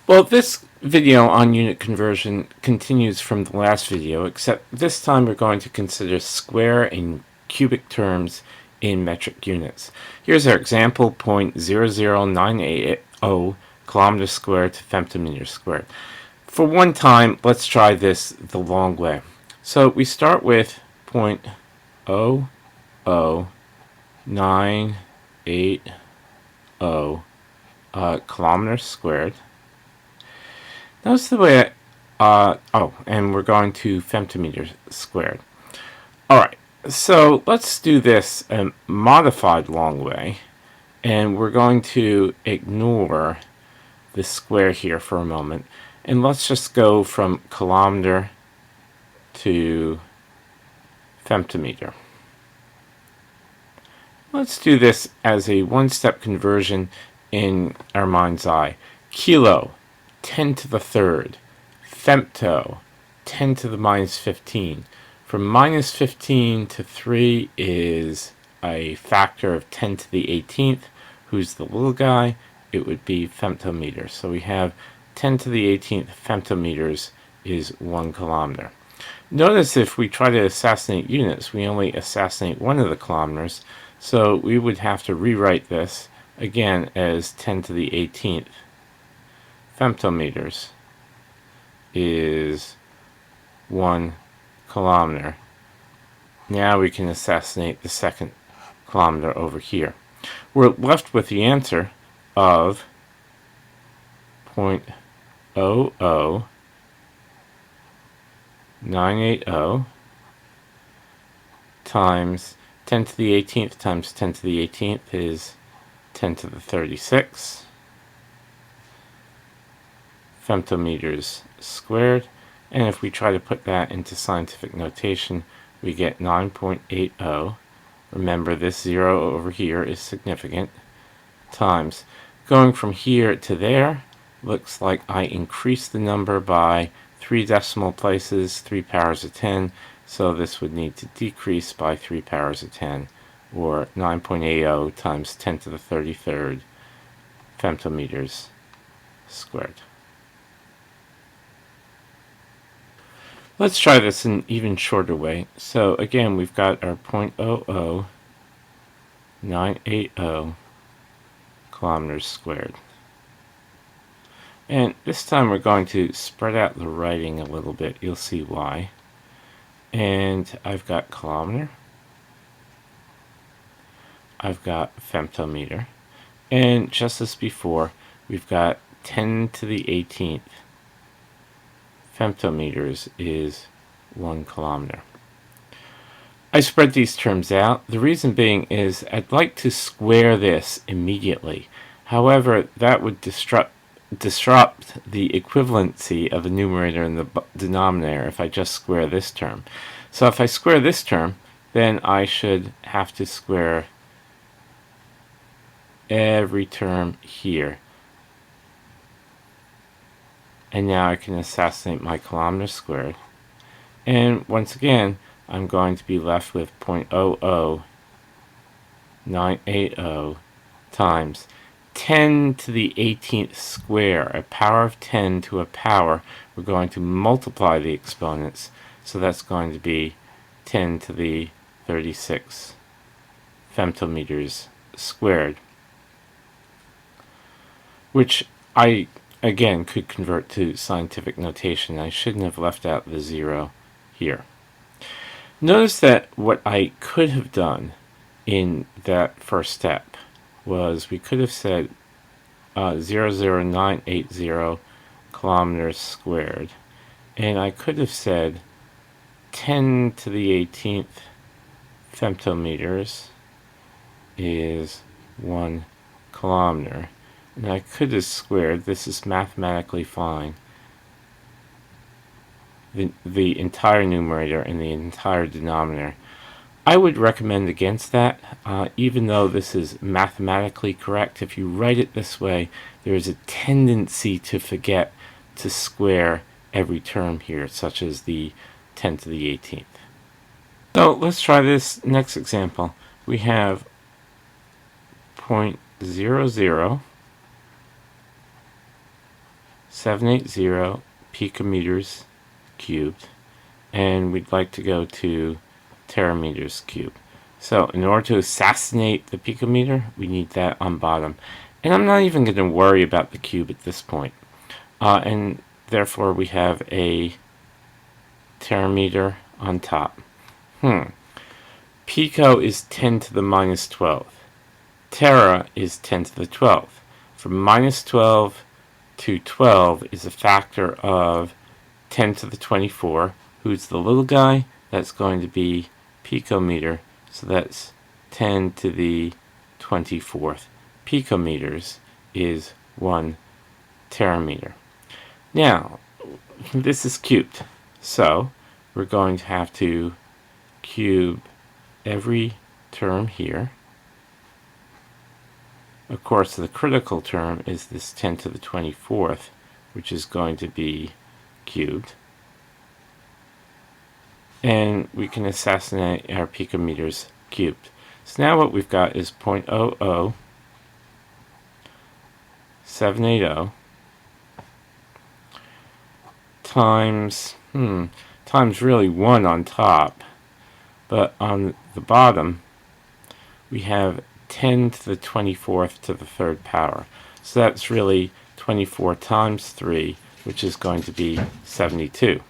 Well, this video on unit conversion continues from the last video, except this time we're going to consider square and cubic terms in metric units. Here's our example, 0.00980 kilometers squared to femtometers squared. For one time, let's try this the long way. So we start with 0.00980 kilometers squared. Notice the way and we're going to femtometers squared. Alright, so let's do this a modified long way, and we're going to ignore the square here for a moment, and let's just go from kilometer to femtometer. Let's do this as a one-step conversion in our mind's eye. Kilo, 10 to the third. Femto, 10 to the minus 15. From minus 15 to 3 is a factor of 10 to the 18th. Who's the little guy? It would be femtometers. So we have 10 to the 18th femtometers is 1 kilometer. Notice if we try to assassinate units, we only assassinate one of the kilometers. So we would have to rewrite this again as 10 to the 18th femtometers is 1 kilometer. Now we can assassinate the second kilometer over here. We're left with the answer of 0.00980 times 10 to the 18th times 10 to the 18th is 10 to the 36 femtometers squared. And if we try to put that into scientific notation, we get 9.80. Remember, this 0 over here is significant. Times, going from here to there, looks like I increased the number by 3 decimal places, 3 powers of 10. So this would need to decrease by 3 powers of 10, or 9.80 times 10 to the 33rd femtometers squared. Let's try this in an even shorter way. So again, we've got our 0.00980 kilometers squared. And this time we're going to spread out the writing a little bit. You'll see why. And I've got kilometer. I've got femtometer. And just as before, we've got 10 to the 18th femtometers is 1 kilometer. I spread these terms out. The reason being is I'd like to square this immediately. However, that would disrupt the equivalency of the numerator and the denominator if I just square this term. So if I square this term, then I should have to square every term here. And now I can assassinate my kilometer squared. And once again, I'm going to be left with 0.00980 times 10 to the 18th square, a power of 10 to a power. We're going to multiply the exponents, so that's going to be 10 to the 36 femtometers squared, which I again could convert to scientific notation. I shouldn't have left out the 0 here. Notice that what I could have done in that first step was we could have said 0.00980 kilometers squared, and I could have said 10 to the 18th femtometers is 1 kilometer. And I could have squared, this is mathematically fine, the entire numerator and the entire denominator. I would recommend against that, even though this is mathematically correct. If you write it this way, there is a tendency to forget to square every term here, such as the 10 to the 18th. So let's try this next example. We have 0.00 780 picometers cubed, and we'd like to go to terameters cubed. So in order to assassinate the picometer, we need that on bottom. And I'm not even going to worry about the cube at this point. And therefore we have a terameter on top. Pico is 10 to the minus 12. Tera is 10 to the 12th. From minus 12 to 12 is a factor of 10 to the 24. Who's the little guy? That's going to be picometer. So that's 10 to the 24th. Picometers is 1 terameter. Now, this is cubed. So we're going to have to cube every term here. Of course, the critical term is this 10 to the 24th, which is going to be cubed. And we can assassinate our picometers cubed. So now what we've got is 0.00780 times, times really 1 on top, but on the bottom we have 10 to the 24th to the third power. So that's really 24 times 3, which is going to be 72.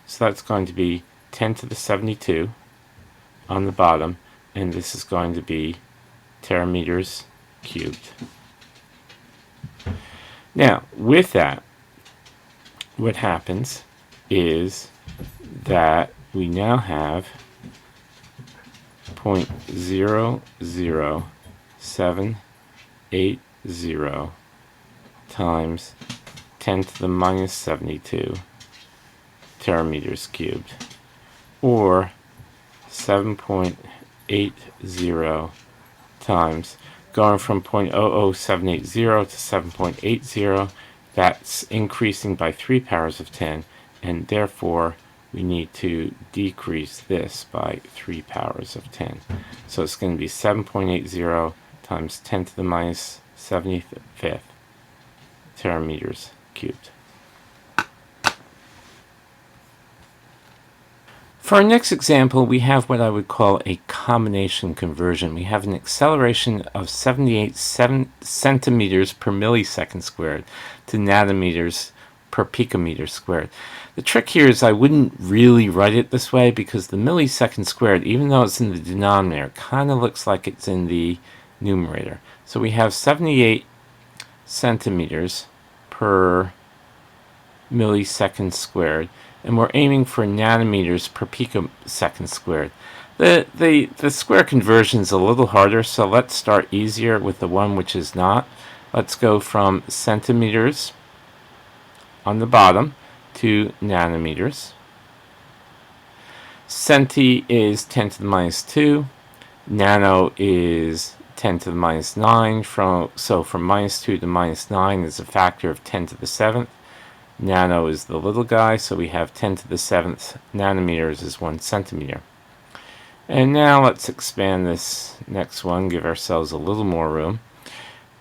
So that's going to be 10 to the 72 on the bottom, and this is going to be terameters cubed. Now, with that, what happens is that we now have 0.00780 times 10 to the minus 72 terameters cubed, or 7.80 times, going from 0.00780 to 7.80, that's increasing by 3 powers of 10, and therefore we need to decrease this by 3 powers of 10. So it's going to be 7.80 times 10 to the minus 75th terameters cubed. For our next example, we have what I would call a combination conversion. We have an acceleration of 78 centimeters per millisecond squared to nanometers per picometer squared. The trick here is I wouldn't really write it this way because the millisecond squared, even though it's in the denominator, kind of looks like it's in the numerator. So we have 78 centimeters per millisecond squared, and we're aiming for nanometers per picosecond squared. The square conversion is a little harder, so let's start easier with the one which is not. Let's go from centimeters on the bottom to nanometers. Centi is 10 to the minus 2. Nano is 10 to the minus 9. So from minus 2 to minus 9 is a factor of 10 to the 7th. Nano is the little guy, so we have 10 to the 7th nanometers is 1 centimeter. And now let's expand this next one, give ourselves a little more room.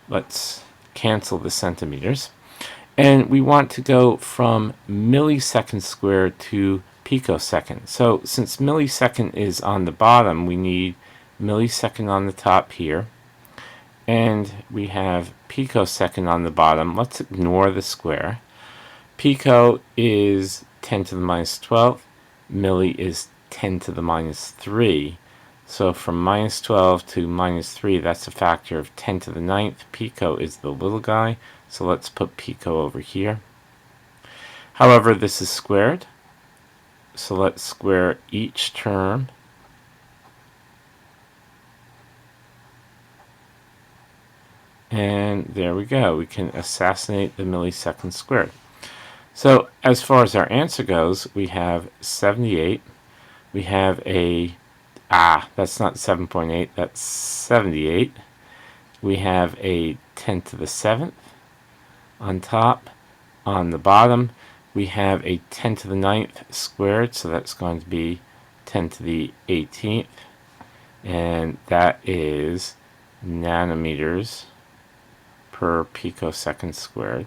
Let's cancel the centimeters. And we want to go from millisecond squared to picosecond. So since millisecond is on the bottom, we need millisecond on the top here. And we have picosecond on the bottom. Let's ignore the square. Pico is 10 to the minus 12. Milli is 10 to the minus 3. So from minus 12 to minus 3, that's a factor of 10 to the 9th. Pico is the little guy, so let's put pico over here. However, this is squared, so let's square each term. And there we go. We can assassinate the millisecond squared. So as far as our answer goes, we have 78. We have a, that's not 7.8, that's 78. We have a 10 to the 7th on top. On the bottom, we have a 10 to the 9th squared, so that's going to be 10 to the 18th. And that is nanometers per picosecond squared.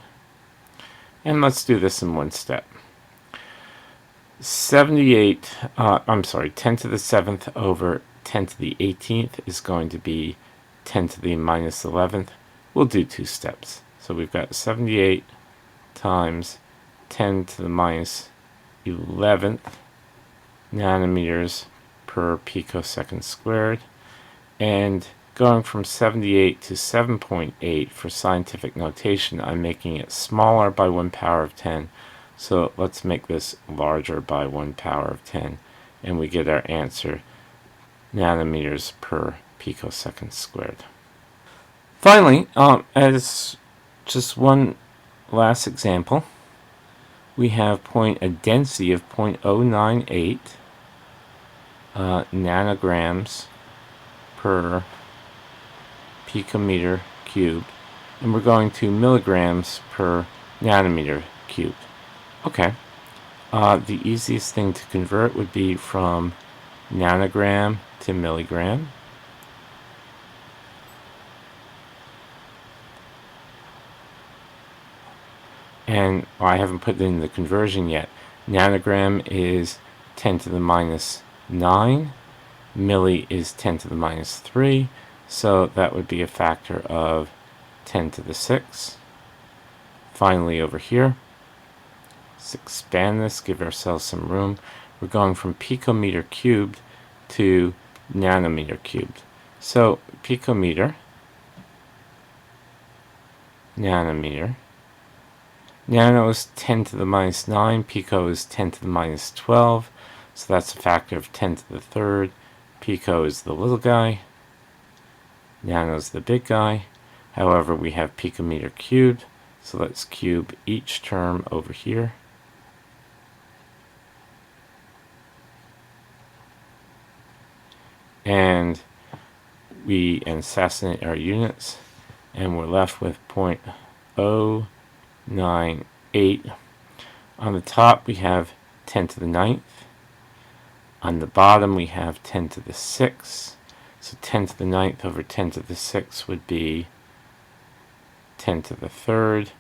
And let's do this in one step. 78, 10 to the 7th over 10 to the 18th is going to be 10 to the minus 11th. We'll do two steps. So we've got 78 times 10 to the minus 11th nanometers per picosecond squared. And going from 78 to 7.8 for scientific notation, I'm making it smaller by 1 power of 10. So let's make this larger by 1 power of 10, and we get our answer, nanometers per picosecond squared. Finally, as just one last example, we have a density of 0.098 nanograms per picometer cubed, and we're going to milligrams per nanometer cubed. Okay, the easiest thing to convert would be from nanogram to milligram. And I haven't put in the conversion yet. Nanogram is 10 to the minus 9. Milli is 10 to the minus 3. So that would be a factor of 10 to the 6. Finally, over here, let's expand this, give ourselves some room. We're going from picometer cubed to nanometer cubed. So picometer, nanometer. Nano is 10 to the minus 9, pico is 10 to the minus 12, so that's a factor of 10 to the third. Pico is the little guy, nano is the big guy. However, we have picometer cubed, so let's cube each term over here. And we assassinate our units, and we're left with 0.098. On the top we have 10 to the 9th. On the bottom we have 10 to the 6th. So 10 to the 9th over 10 to the 6th would be 10 to the 3rd.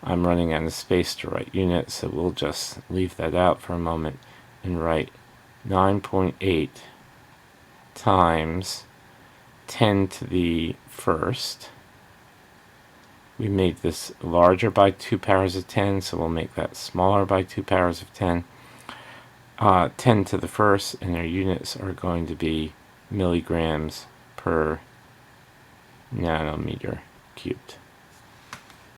I'm running out of space to write units, so we'll just leave that out for a moment and write 9.8 times 10 to the 1st. We made this larger by 2 powers of 10, so we'll make that smaller by 2 powers of 10. 10 to the 1st, and their units are going to be milligrams per nanometer cubed.